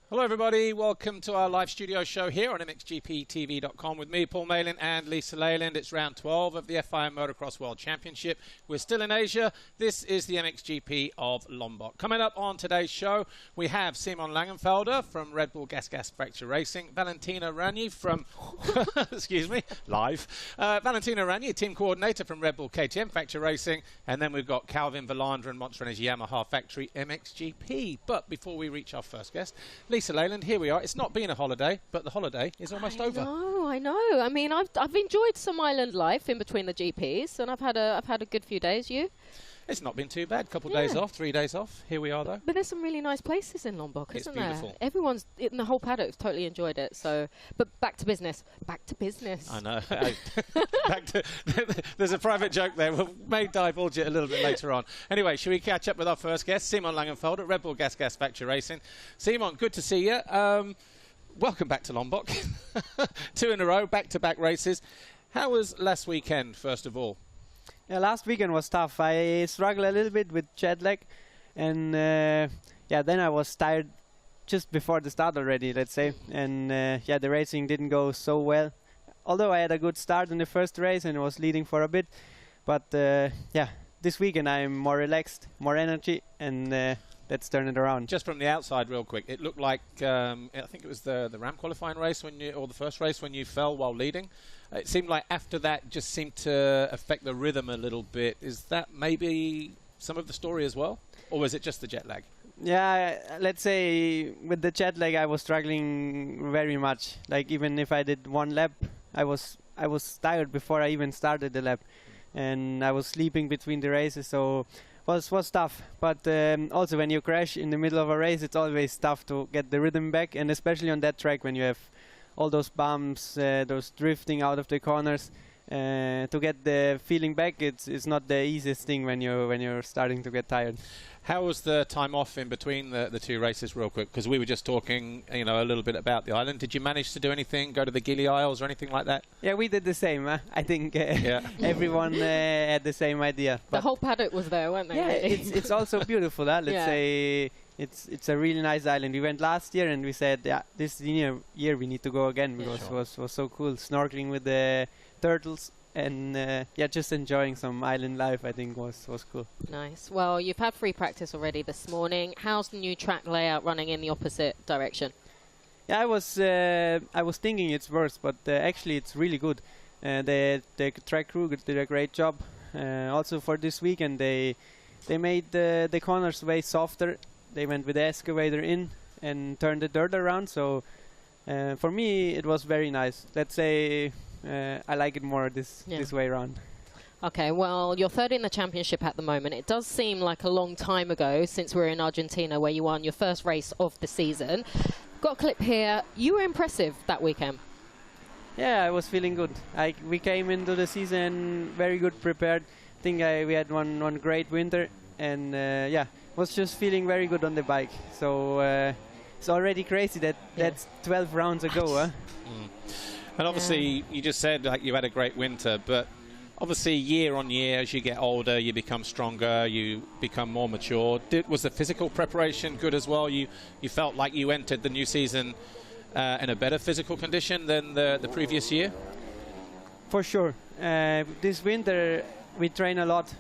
Hello everybody, welcome to our live studio show here on MXGPTV.com with me, Paul Malin, and Lisa Leyland. It's round 12 of the FIM Motocross World Championship. We're still in Asia. This is the MXGP of Lombok. Coming up on today's show, we have Simon Längenfelder from Red Bull Gas Factory Racing, Valentina Ragni from, excuse me, live, Valentina Ragni, team coordinator from Red Bull KTM Factory Racing, and then we've got Calvin Vlaanderen and Monster Energy Yamaha Factory MXGP. But before we reach our first guest, Lisa Leyland, here we are. It's not been a holiday, but the holiday is almost over. I know. I mean, I've enjoyed some island life in between the GPs, and I've had a good few days. You? It's not been too bad. Couple days off, 3 days off. Here we are, though. But there's some really nice places in Lombok, isn't there? It's beautiful. Everyone's in the whole paddock's totally enjoyed it. So, but back to business. Back to business. I know. There's a private joke there. We may divulge it a little bit later on. Anyway, should we catch up with our first guest, Simon Längenfelder at Red Bull Gas Factory Racing. Simon, good to see you. Welcome back to Lombok. 2 in a row, back-to-back races. How was last weekend, first of all? Yeah, last weekend was tough. I struggled a little bit with jet lag, and yeah, then I was tired just before the start already, let's say. And yeah, the racing didn't go so well. Although I had a good start in the first race and was leading for a bit, but yeah, this weekend I'm more relaxed, more energy, and let's turn it around. Just from the outside, real quick, it looked like I think it was the RAM qualifying race or the first race when you fell while leading. It seemed like after that just seemed to affect the rhythm a little bit. Is that maybe some of the story as well, or was it just the jet lag? Yeah, let's say with the jet lag I was struggling very much. Like even if I did one lap, I was tired before I even started the lap, and I was sleeping between the races, so was tough. But also when you crash in the middle of a race, it's always tough to get the rhythm back, and especially on that track when you have all those bumps, those drifting out of the corners, to get the feeling back, it's not the easiest thing when you're starting to get tired. How was the time off in between the 2 races, real quick? Because we were just talking, a little bit about the island. Did you manage to do anything? Go to the Gili Isles or anything like that? Yeah, we did the same. I think everyone had the same idea. The whole paddock was there, weren't they? Yeah, it's also beautiful. Let's say it's a really nice island. We went last year and we said, yeah, this year we need to go again because it was so cool snorkeling with the turtles. And yeah, just enjoying some island life, I think was cool. Nice. Well, you've had free practice already this morning. How's the new track layout running in the opposite direction? Yeah, I was thinking it's worse, but actually it's really good. The track crew did a great job. Also for this weekend, they made the corners way softer. They went with the excavator in and turned the dirt around. So for me, it was very nice. Let's say. I like it more this way around. Okay, well, you're third in the championship at the moment. It does seem like a long time ago since we were in Argentina where you won your first race of the season. Got a clip here. You were impressive that weekend. Yeah, I was feeling good. We came into the season very good prepared. I think we had one great winter, and yeah, was just feeling very good on the bike. So it's already crazy that that's 12 rounds ago. Huh? And obviously, you just said like you had a great winter, but obviously year on year, as you get older, you become stronger, you become more mature. Was the physical preparation good as well? You felt like you entered the new season in a better physical condition than the previous year? For sure. This winter, we train a lot.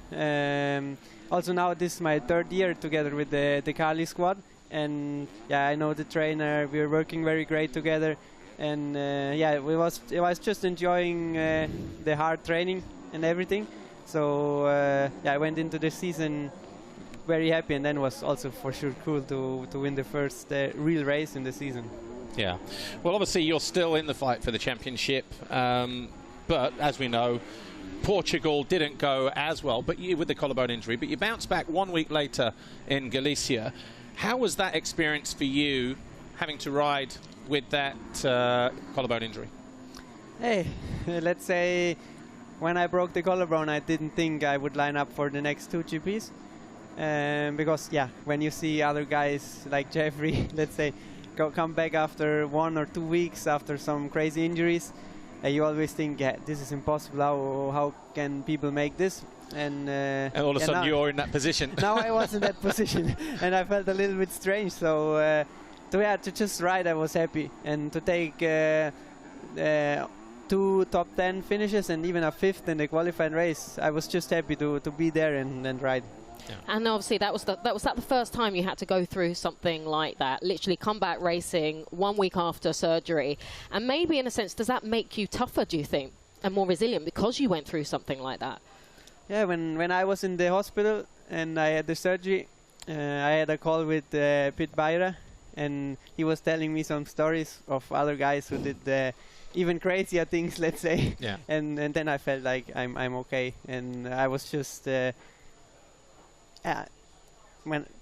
Also now, this is my 3rd year together with the Kali squad. And yeah, I know the trainer, we're working very great together. And yeah, I was just enjoying the hard training and everything. So yeah, I went into the season very happy, and then was also for sure cool to win the first real race in the season. Yeah, well, obviously you're still in the fight for the championship, but as we know, Portugal didn't go as well, but you with the collarbone injury. But you bounced back 1 week later in Galicia. How was that experience for you, having to ride with that collarbone injury? Hey, let's say when I broke the collarbone, I didn't think I would line up for the next 2 GPs. Because, yeah, when you see other guys like Jeffrey, let's say, come back after 1 or 2 weeks after some crazy injuries, you always think, yeah, this is impossible. How can people make this? And all of a sudden you're in that position. Now I was in that position, and I felt a little bit strange. So to just ride, I was happy, and to take 2 top 10 finishes and even a 5th in the qualifying race, I was just happy to be there and ride. Yeah. And obviously that was the first time you had to go through something like that, literally come back racing 1 week after surgery, and maybe in a sense, does that make you tougher, do you think, and more resilient because you went through something like that? Yeah, when I was in the hospital and I had the surgery, I had a call with Pit Beira, and he was telling me some stories of other guys who did even crazier things, let's say. Yeah. And then I felt like I'm okay, and I was just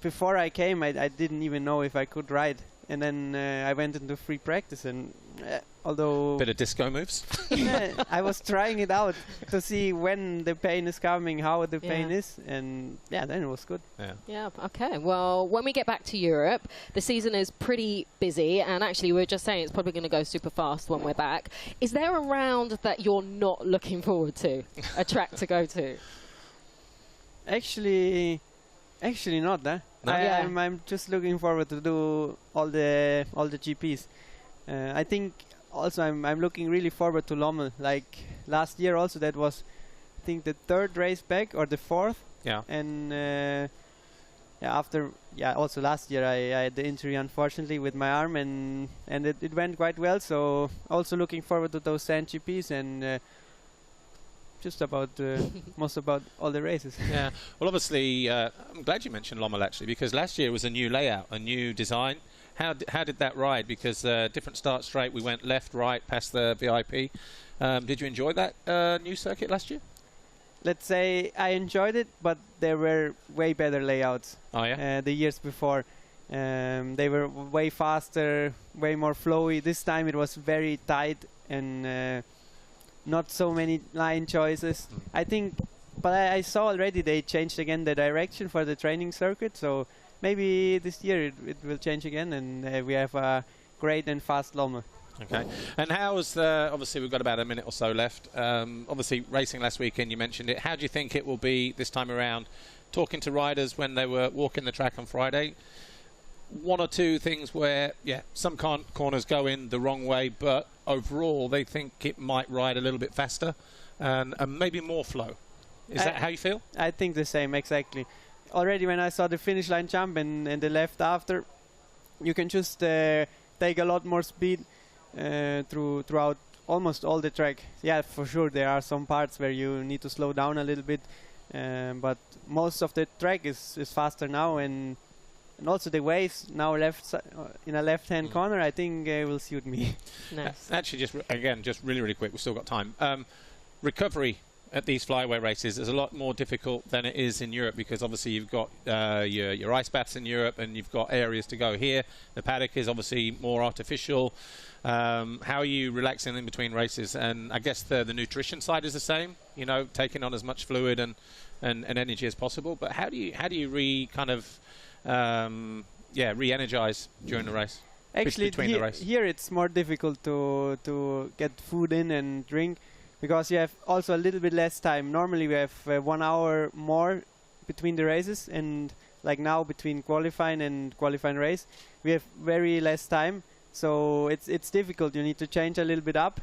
before I came, I didn't even know if I could ride, and then I went into free practice, and although bit of disco moves. I was trying it out to see when the pain is coming, how the pain is, and then it was good. Yeah. Okay. Well, when we get back to Europe, the season is pretty busy, and actually we were just saying it's probably going to go super fast when we're back. Is there a round that you're not looking forward to, a track to go to? Actually not. No? I'm just looking forward to do all the GPs. I think also I'm looking really forward to Lommel. Like last year also, that was I think the 3rd race back or the 4th. Yeah. And also last year I had the injury unfortunately with my arm, and it went quite well. So also looking forward to those sand GPs and just about most about all the races. Yeah. Well, obviously, I'm glad you mentioned Lommel actually, because last year was a new layout, a new design. How did that ride? Because different start straight, we went left, right, past the VIP. Did you enjoy that new circuit last year? Let's say I enjoyed it, but there were way better layouts. Oh yeah. The years before, they were way faster, way more flowy. This time it was very tight and not so many line choices. I think, but I saw already they changed again the direction for the training circuit, so maybe this year it will change again, and we have a great and fast Lommel. Okay. And how was obviously we've got about a minute or so left. Obviously racing last weekend, you mentioned it. How do you think it will be this time around? Talking to riders when they were walking the track on Friday, 1 or 2 things where, some corners go in the wrong way, but overall they think it might ride a little bit faster and maybe more flow. Is that how you feel? I think the same, exactly. Already when I saw the finish line jump and the left after, you can just take a lot more speed throughout almost all the track. Yeah, for sure there are some parts where you need to slow down a little bit, but most of the track is faster now, and also the waves now in a left-hand corner, I think will suit me. Nice. Actually, just really quick, we've still got time. Recovery at these flyaway races is a lot more difficult than it is in Europe, because obviously you've got your ice baths in Europe and you've got areas to go here. The paddock is obviously more artificial. How are you relaxing in between races? And I guess the nutrition side is the same, taking on as much fluid and energy as possible. But how do you re-energize during the race? Actually, between the race? Here it's more difficult to get food in and drink, because you have also a little bit less time. Normally we have 1 hour more between the races, and like now between qualifying and qualifying race, we have very less time. So it's difficult. You need to change a little bit up.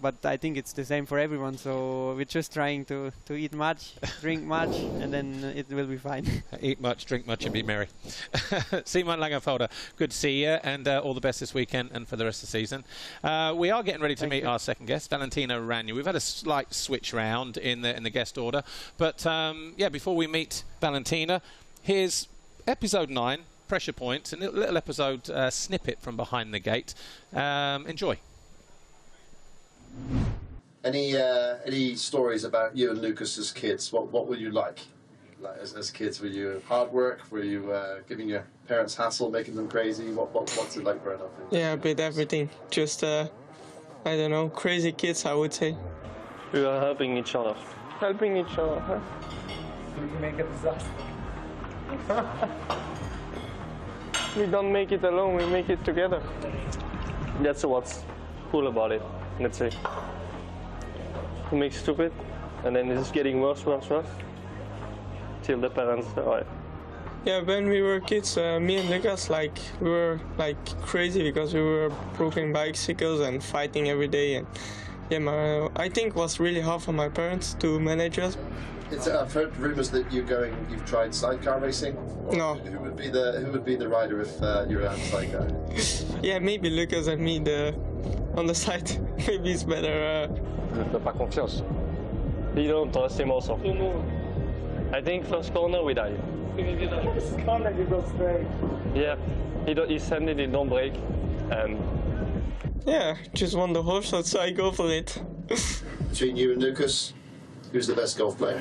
But I think it's the same for everyone. So we're just trying to eat much, drink much, and then it will be fine. Eat much, drink much, and be merry. Simon Längenfelder, good to see you, and all the best this weekend and for the rest of the season. We are getting ready to meet our second guest, Valentina Ragni. We've had a slight switch round in the guest order, but before we meet Valentina, here's episode 9, Pressure Points, a little episode snippet from behind the gate. Enjoy. Any stories about you and Lucas as kids? What were you like as kids? Were you hard work? Were you giving your parents hassle, making them crazy? What's it like growing up? Yeah, a bit everything. Just I don't know, crazy kids, I would say. We were helping each other. Helping each other, huh? We make a disaster. We don't make it alone, we make it together. That's what's cool about it, let's say. We make stupid, and then it's getting worse, till the parents arrive. Yeah, when we were kids, me and Lucas, like, we were like crazy because we were broken bicycles and fighting every day. And yeah, I think it was really hard for my parents to manage us. I've heard rumours that you've tried sidecar racing. No. Who would be the rider if you were on sidecar? Yeah, maybe Lucas and me on the side. Maybe it's better. Je fais pas confiance. You don't trust him also. I think first corner we die. First corner you go straight. Yeah, he send it, he don't break. And Yeah, just won the horse, so I go for it. Between you and Lucas, who's the best golf player?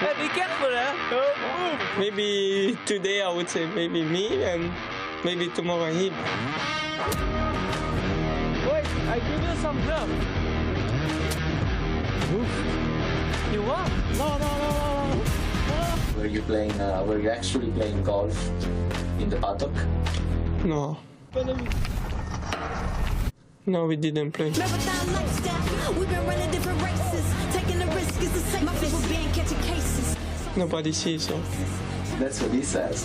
Hey, be careful, huh? Maybe today I would say maybe me, and maybe tomorrow him. Wait, I give you some love. You what? No. Were you actually playing golf in the paddock? No. No, we didn't play. Marathon lifestyle, we've been running different races. Taking the risk is the same. My people being catching cases. Nobody sees us. That's what he says.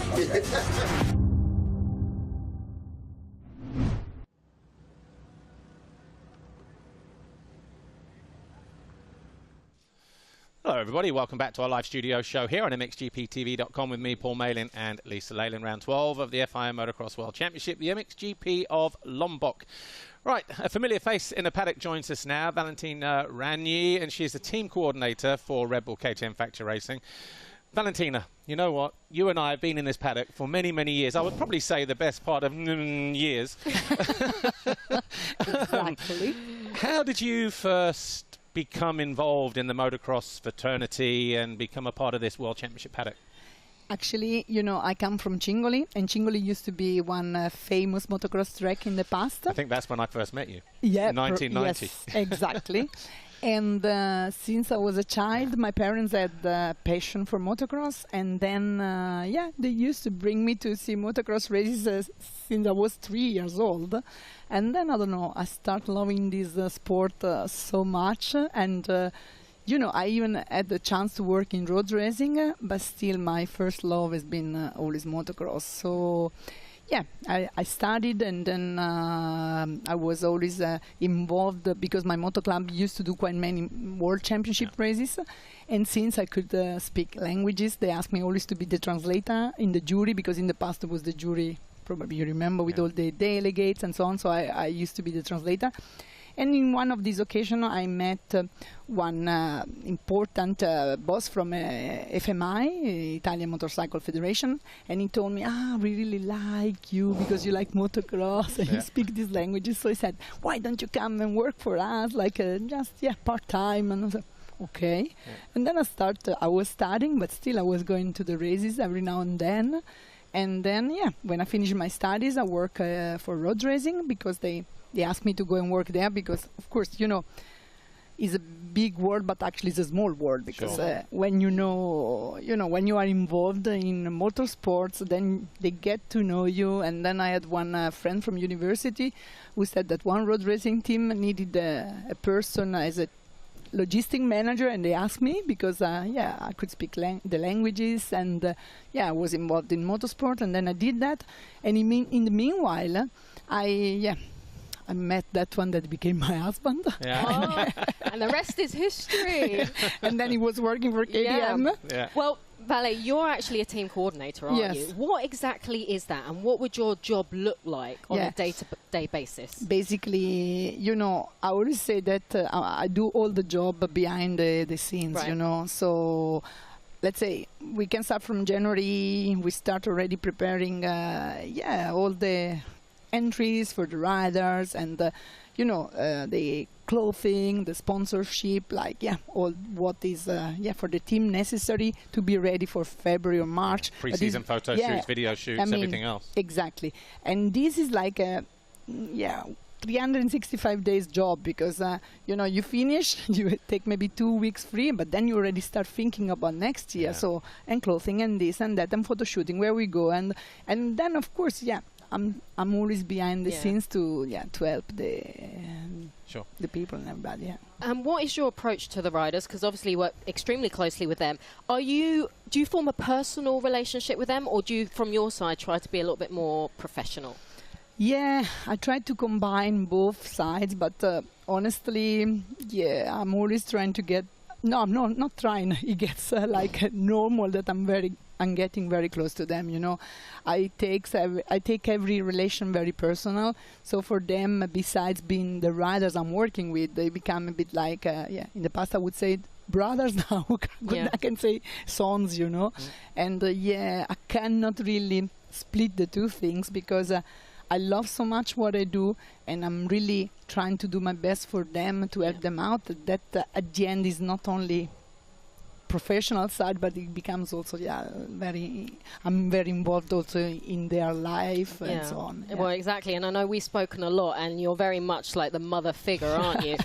Hello everybody, welcome back to our live studio show here on MXGPTV.com with me, Paul Malin, and Lisa Leyland. Round 12 of the FIM Motocross World Championship, the MXGP of Lombok. Right, a familiar face in the paddock joins us now, Valentina Ragni, and she is the team coordinator for Red Bull KTM Factory Racing. Valentina, you know what? You and I have been in this paddock for many, many years. I would probably say the best part of years. Exactly. How did you first become involved in the motocross fraternity and become a part of this World Championship paddock? Actually, you know, I come from Cingoli, and Cingoli used to be one famous motocross track in the past. I think that's when I first met you. Yeah, 1990. Yes, exactly. And since I was a child, my parents had a passion for motocross, and then, they used to bring me to see motocross races since I was 3 years old. And then, I don't know, I started loving this sport so much, and I even had the chance to work in road racing, but still my first love has been always motocross. So, yeah, I studied, and then I was always involved because my moto club used to do quite many world championship races. And since I could speak languages, they asked me always to be the translator in the jury, because in the past it was the jury, probably you remember, with all the delegates and so on. So I used to be the translator. And in one of these occasions, I met one important boss from FMI, Italian Motorcycle Federation, and he told me, I really like you because you like motocross and you speak these languages. So he said, why don't you come and work for us, like part-time? And I said, okay. Yeah. And then I was studying, but still I was going to the races every now and then. And then, when I finished my studies, I work for road racing because they asked me to go and work there because, of course, it's a big world, but actually it's a small world because when when you are involved in motorsports, then they get to know you. And then I had one friend from university who said that one road racing team needed a person as a logistic manager, and they asked me because I could speak the languages, and I was involved in motorsport, and then I did that. And in the meanwhile, I met that one that became my husband. Yeah. And the rest is history. And then he was working for KTM. Yeah. Well, Vale, you're actually a team coordinator, aren't you? What exactly is that, and what would your job look like on a day-to-day basis? Basically, I always say that I do all the job behind the scenes, right. So let's say we can start from January. We start already preparing, all the entries for the riders and the clothing, the sponsorship, all what is for the team necessary to be ready for February or March. Pre-season photo shoots, video shoots, everything else. Exactly. And this is like a 365 days job because you finish, you take maybe 2 weeks free, but then you already start thinking about next year. So, and clothing and this and that and photo shooting, where we go, and then of course I'm always behind the scenes to help the Sure. the people and everybody. Yeah. And what is your approach to the riders? Because obviously you work extremely closely with them. Do you form a personal relationship with them, or do you, from your side, try to be a little bit more professional? Yeah, I try to combine both sides, but honestly, yeah, I'm always trying to get. No, I'm not trying. It gets like normal that I'm getting very close to them. You know, I take every relation very personal. So for them, besides being the riders I'm working with, they become a bit like yeah. In the past, I would say brothers. Now I can say sons. You know, and yeah, I cannot really split the two things because. I love so much what I do, and I'm really trying to do my best for them to help them out. That at the end is not only professional side, but it becomes also I'm very involved also in their life and so on. Yeah. Well, exactly, and I know we've spoken a lot, and you're very much like the mother figure, aren't you?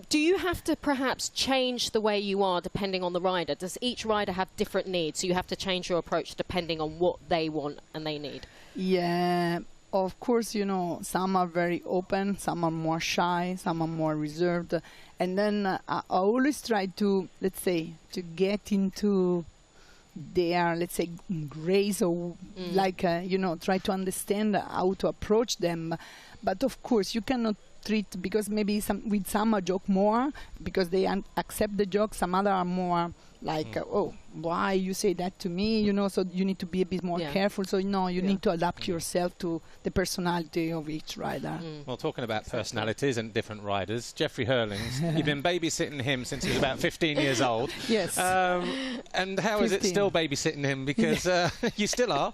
Do you have to perhaps change the way you are depending on the rider? Does each rider have different needs, so you have to change your approach depending on what they want and they need? Yeah. Of course, you know, some are very open, some are more shy, some are more reserved. And then I always try to, let's say, to get into their, let's say, grace or like, you know, try to understand how to approach them. But of course, you cannot treat, because maybe with some I joke more because they accept the joke. Some other are more like, oh, why you say that to me? You know, so you need to be a bit more careful. So, you know, you need to adapt yourself to the personality of each rider. Well, talking about personalities and different riders, Jeffrey Hurlings, you've been babysitting him since he was about 15 years old. Yes. And how is it still babysitting him? Because you still are.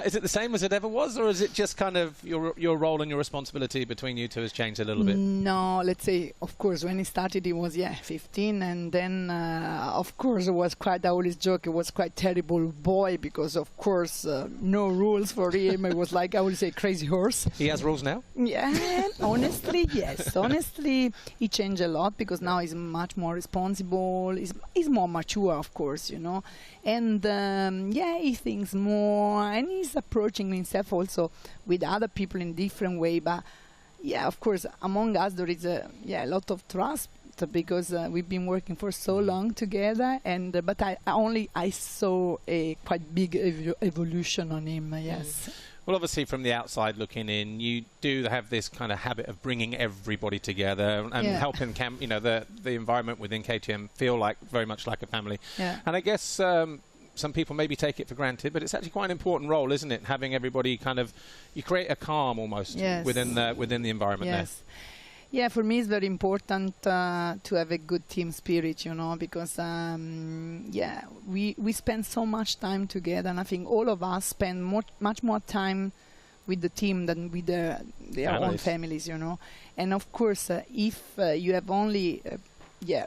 Is it the same as it ever was, or is it just kind of your role and your responsibility between you two has changed a little bit? No, let's say, of course, when he started, he was, 15. And then, of course, it was quite, I always joke, it was quite terrible boy because, of course, no rules for him. It was like, I would say, crazy horse. He has rules now? Yeah, honestly, yes. Honestly, he changed a lot because now he's much more responsible. He's more mature, of course, you know. And, he thinks more, and he's approaching himself also with other people in different way. But, yeah, of course, among us, there is a lot of trust. Because we've been working for so long together, and but I saw a quite big evolution on him. Yes. Well, obviously, from the outside looking in, you do have this kind of habit of bringing everybody together and helping the environment within KTM feel very much like a family. Yeah. And I guess some people maybe take it for granted, but it's actually quite an important role, isn't it? Having everybody you create a calm almost within the environment there. Yeah, for me it's very important to have a good team spirit, you know, because we spend so much time together, and I think all of us spend much more time with the team than with their own families, you know. And of course, if you have only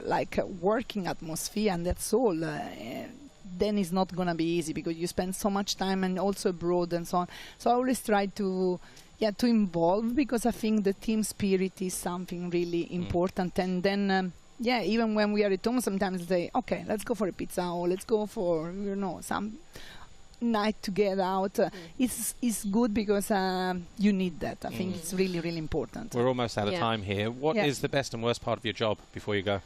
like a working atmosphere and that's all, then it's not gonna be easy because you spend so much time and also abroad and so on. So I always try to involve, because I think the team spirit is something really important. And then, even when we are at home, sometimes they say, okay, let's go for a pizza, or let's go for, some night together out. It's good because you need that. I think it's really, really important. We're almost out of time here. What is the best and worst part of your job before you go?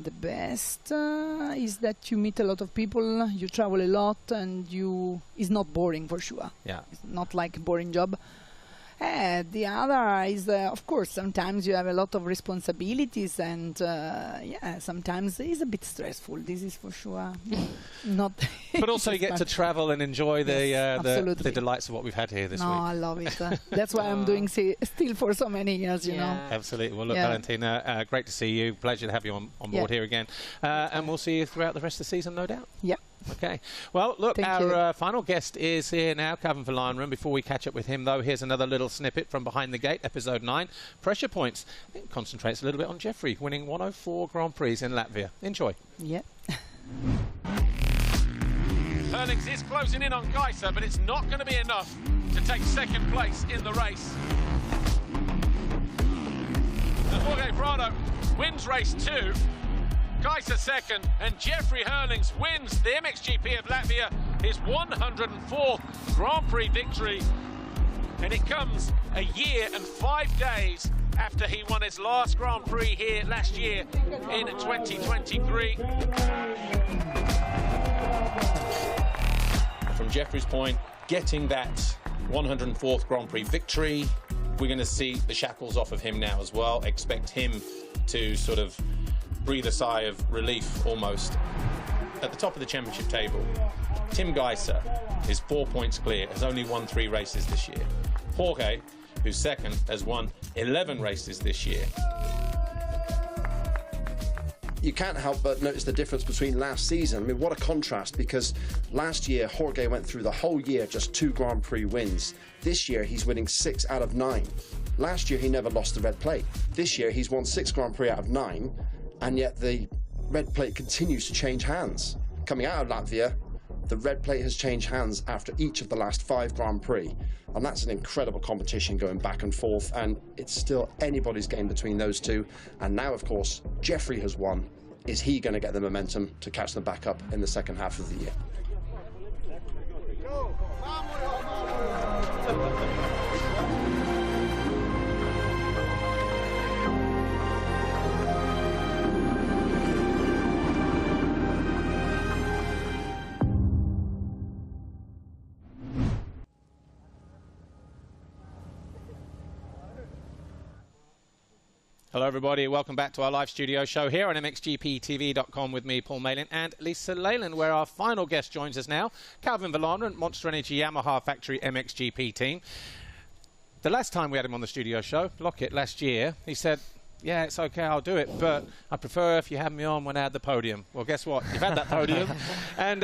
The best is that you meet a lot of people, you travel a lot, and it's not boring for sure. Yeah, it's not like a boring job. The other is, of course, sometimes you have a lot of responsibilities, and sometimes it's a bit stressful. This is for sure not. But also, you get to travel and enjoy the delights of what we've had here this week. No, I love it. That's why I'm doing still for so many years, you know. Absolutely. Well, look, Valentina, great to see you. Pleasure to have you on board here again. And we'll see you throughout the rest of the season, no doubt. Yeah. Okay. Well, look, our final guest is here now, Kevin Vlaanderen. Before we catch up with him, though, here's another little snippet from Behind the Gate, episode 9. Pressure Points. It concentrates a little bit on Jeffrey, winning 104 Grand Prix in Latvia. Enjoy. Yeah. Hurlings is closing in on Geiser, but it's not going to be enough to take second place in the race. The Jorge Prado wins race 2. Geiser second, and Jeffrey Hurlings wins the MXGP of Latvia, his 104th Grand Prix victory. And it comes a year and 5 days after he won his last Grand Prix here last year in 2023. From Jeffrey's point, getting that 104th Grand Prix victory, we're going to see the shackles off of him now as well. Expect him to sort of breathe a sigh of relief almost. At the top of the championship table, Tim Geiser is 4 points clear, has only won 3 races this year. Jorge, who's second, has won 11 races this year. You can't help but notice the difference between last season. I mean, what a contrast, because last year Jorge went through the whole year just 2 Grand Prix wins. This year he's winning 6 out of 9. Last year he never lost the red plate. This year he's won 6 Grand Prix out of 9, and yet the red plate continues to change hands. Coming out of Latvia, the red plate has changed hands after each of the last 5 Grand Prix, and that's an incredible competition going back and forth, and it's still anybody's game between those two. And now, of course, Jeffrey has won. Is he going to get the momentum to catch them back up in the second half of the year? Hello everybody, welcome back to our live studio show here on MXGPTV.com with me, Paul Malin, and Lisa Leyland, where our final guest joins us now, Calvin Vlaanderen, Monster Energy Yamaha Factory MXGP team. The last time we had him on the studio show, Lockett, last year, he said, yeah, it's okay, I'll do it, but I prefer if you had me on when I had the podium. Well, guess what? You've had that podium. And,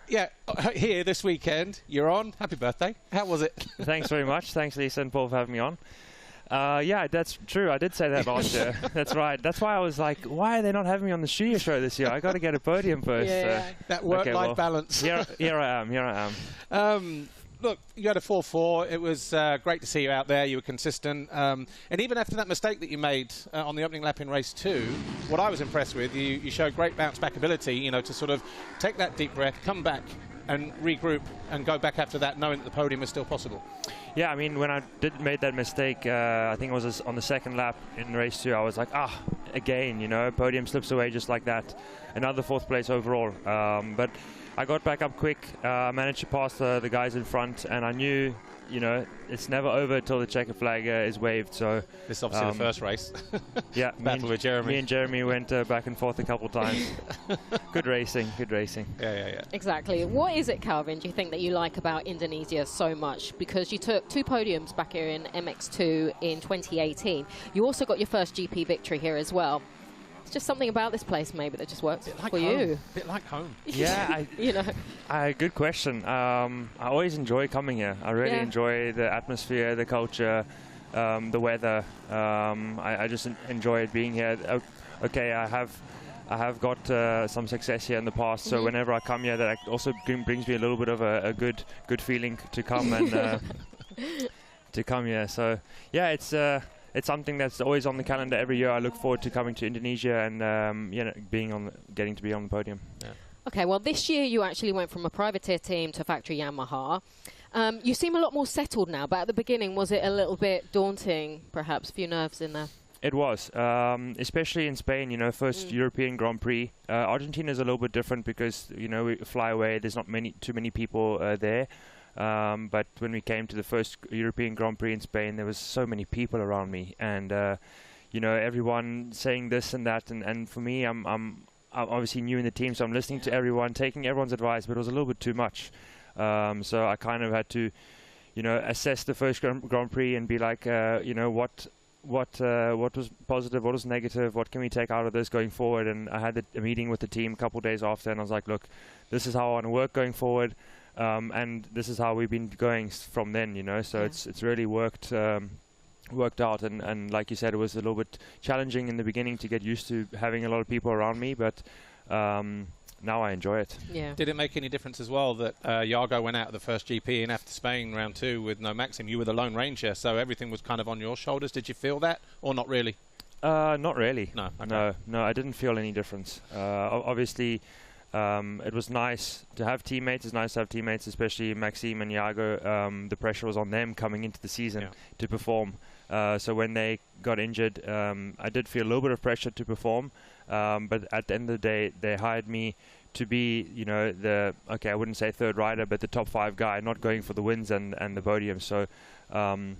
yeah, here this weekend, you're on. Happy birthday. How was it? Thanks very much. Thanks, Lisa and Paul, for having me on. Yeah, that's true. I did say that last year. That's right. That's why I was like, why are they not having me on the studio show this year? I got to get a podium first. Yeah, that work-life balance. Here I am. Look, you had a 4-4. It was great to see you out there. You were consistent. And even after that mistake that you made on the opening lap in race 2, what I was impressed with, you showed great bounce-back ability, you know, to sort of take that deep breath, come back and regroup and go back after that, knowing that the podium was still possible. Yeah, I mean, when I made that mistake, I think it was on the second lap in race 2, I was like, again, you know, podium slips away just like that. Another 4th place overall. But I got back up quick, managed to pass the guys in front, and I knew, you know, it's never over till the checker flag is waved. So this is obviously the first race. Yeah, battle with Jeremy. Me and Jeremy went back and forth a couple times. Good racing. Yeah. Exactly. What is it, Calvin, do you think that you like about Indonesia so much? Because you took 2 podiums back here in MX2 in 2018. You also got your first GP victory here as well. It's just something about this place maybe that just works like for home. you. A bit like home. Yeah, you know. Good question. I always enjoy coming here. I really enjoy the atmosphere, the culture, the weather. I just enjoy it being here. Okay, I have got some success here in the past, so whenever I come here, that also brings me a little bit of a good feeling to come and to come here. So yeah, it's something that's always on the calendar every year. I look forward to coming to Indonesia and you know, getting to be on the podium. Yeah. Okay, well this year you actually went from a privateer team to factory Yamaha. You seem a lot more settled now, but at the beginning was it a little bit daunting, perhaps, a few nerves in there? It was, especially in Spain, you know, first European Grand Prix. Argentina is a little bit different because, you know, we fly away, there's not too many people there. But when we came to the first European Grand Prix in Spain, there was so many people around me, and you know, everyone saying this and that, and for me, I'm obviously new in the team, so I'm listening to everyone, taking everyone's advice, but it was a little bit too much. So I kind of had to, you know, assess the first Grand Prix and be like, you know, what was positive, what was negative, what can we take out of this going forward? And I had a meeting with the team a couple of days after, and I was like, look, this is how I want to work going forward. And this is how we've been going from then, you know, so it's really worked out, and like you said, it was a little bit challenging in the beginning to get used to having a lot of people around me, but now I enjoy it. Yeah. Did it make any difference as well that Jago went out of the first GP and after Spain round 2 with no Maxim, you were the Lone Ranger, so everything was kind of on your shoulders? Did you feel that, or not really? Not really. No. Okay. No, I didn't feel any difference. Obviously, it was nice to have teammates. It's nice to have teammates, especially Maxime and Jago. The pressure was on them coming into the season to perform. So when they got injured, I did feel a little bit of pressure to perform. But at the end of the day, they hired me to be, I wouldn't say third rider, but the top 5 guy, not going for the wins and the podium. So, I'm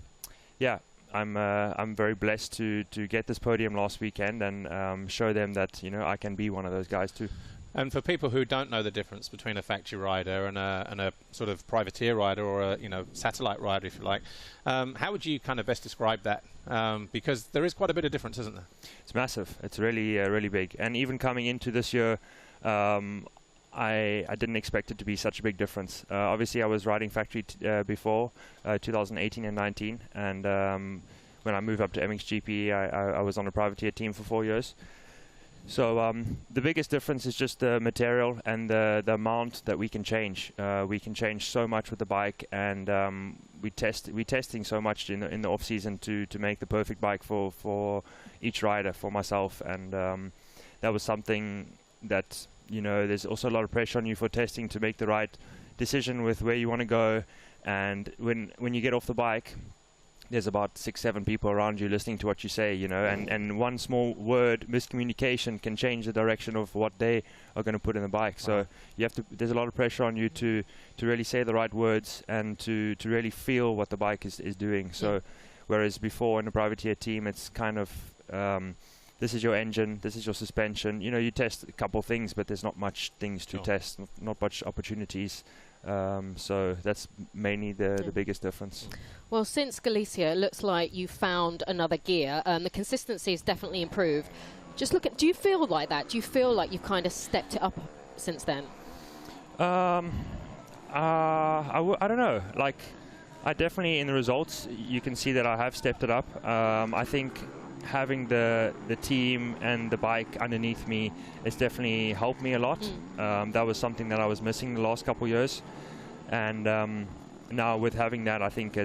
very blessed to get this podium last weekend and show them that I can be one of those guys too. And for people who don't know the difference between a factory rider and a sort of privateer rider or a satellite rider, if you like, how would you kind of best describe that? Because there is quite a bit of difference, isn't there? It's massive. It's really really big. And even coming into this year, I didn't expect it to be such a big difference. Obviously, I was riding factory before 2018 and 19, and when I moved up to MXGP, I was on a privateer team for 4 years. So the biggest difference is just the material and the amount that we can change. We can change so much with the bike, and we're testing so much in the off season to make the perfect bike for each rider, for myself, and that was something that there's also a lot of pressure on you for testing to make the right decision with where you want to go. And when you get off the bike, there's about 6-7 people around you listening to what you say, and one small word, miscommunication, can change the direction of what they are going to put in the bike. So there's a lot of pressure on you to really say the right words and to really feel what the bike is doing. So whereas before in a privateer team, it's kind of this is your engine, this is your suspension. You test a couple things, but there's not much things to test, not much opportunities. So that's mainly the biggest difference. Well, since Galicia, it looks like you found another gear. The consistency has definitely improved. Do you feel like that? Do you feel like you've kind of stepped it up since then? I don't know. Like, I definitely, in the results, you can see that I have stepped it up. I think having the team and the bike underneath me has definitely helped me a lot. That was something that I was missing the last couple of years, and now with having that, I think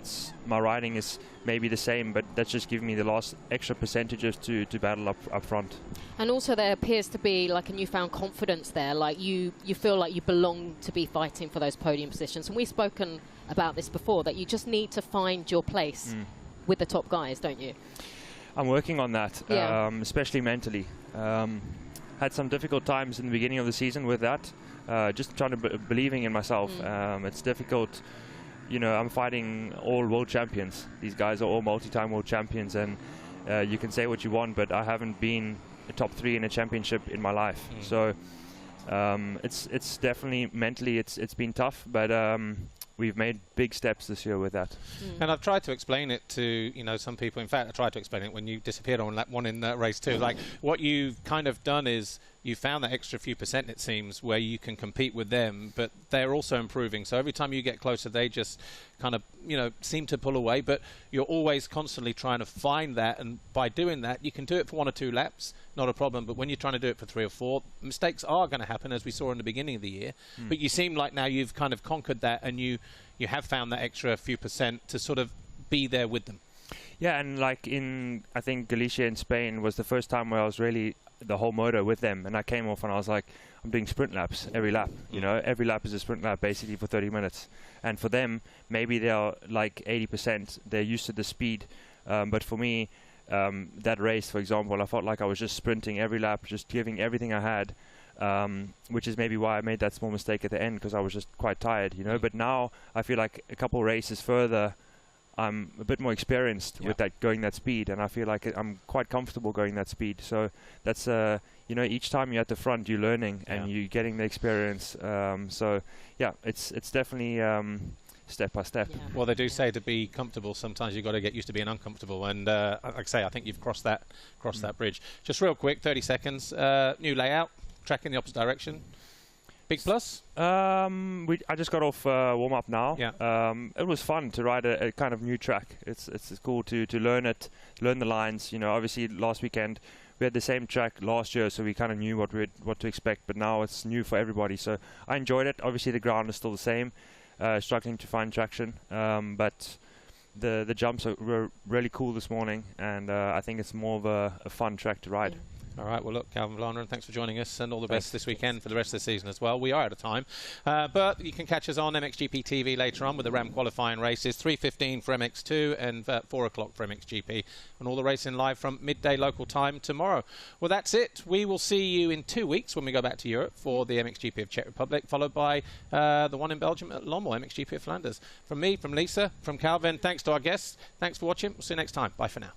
my riding is maybe the same, but that's just giving me the last extra percentages to battle up front. And also there appears to be like a newfound confidence there, like you feel like you belong to be fighting for those podium positions. And we've spoken about this before, that you just need to find your place with the top guys, don't you? I'm working on that, especially mentally. Had some difficult times in the beginning of the season with that, just trying to believing in myself. It's difficult. I'm fighting all world champions. These guys are all multi-time world champions, and you can say what you want, but I haven't been a top 3 in a championship in my life. So it's definitely mentally it's been tough, but we've made big steps this year with that. And I've tried to explain it to some people. In fact, I tried to explain it when you disappeared on that one in race 2. Like, what you've kind of done is you found that extra few percent, it seems, where you can compete with them, but they're also improving. So every time you get closer, they just kind of seem to pull away, but you're always constantly trying to find that, and by doing that you can do it for 1 or 2 laps, not a problem. But when you're trying to do it for 3 or 4, mistakes are going to happen, as we saw in the beginning of the year. But you seem like now you've kind of conquered that, and you have found that extra few percent to sort of be there with them. Yeah, and like I think Galicia in Spain was the first time where I was really the whole motor with them, and I came off and I was like, I'm doing sprint laps every lap. Every lap is a sprint lap basically for 30 minutes. And for them, maybe they are like 80%. They're used to the speed, but for me, that race, for example, I felt like I was just sprinting every lap, just giving everything I had. Which is maybe why I made that small mistake at the end, because I was just quite tired, But now I feel like a couple races further, I'm a bit more experienced with going that speed, and I feel like I'm quite comfortable going that speed. So that's each time you're at the front, you're learning and you're getting the experience. So yeah, it's definitely step by step. Yeah. Well, they do say to be comfortable, sometimes you've got to get used to being uncomfortable, and like I say, I think you've crossed that bridge. Just real quick, 30 seconds. New layout. Track in the opposite direction. Big plus? I just got off warm up now. Yeah. It was fun to ride a kind of new track. It's cool to learn it, learn the lines. Obviously last weekend we had the same track last year, so we kind of knew what to expect. But now it's new for everybody, so I enjoyed it. Obviously the ground is still the same. Struggling to find traction, but the jumps were really cool this morning, and I think it's more of a fun track to ride. All right, well, look, Calvin Vlaanderen, thanks for joining us, and all the best this weekend for the rest of the season as well. We are out of time, but you can catch us on MXGP TV later on with the RAM qualifying races, 3:15 for MX2 and 4 o'clock for MXGP, and all the racing live from midday local time tomorrow. Well, that's it. We will see you in 2 weeks when we go back to Europe for the MXGP of Czech Republic, followed by the one in Belgium at Lombok, MXGP of Flanders. From me, from Lisa, from Calvin, thanks to our guests. Thanks for watching. We'll see you next time. Bye for now.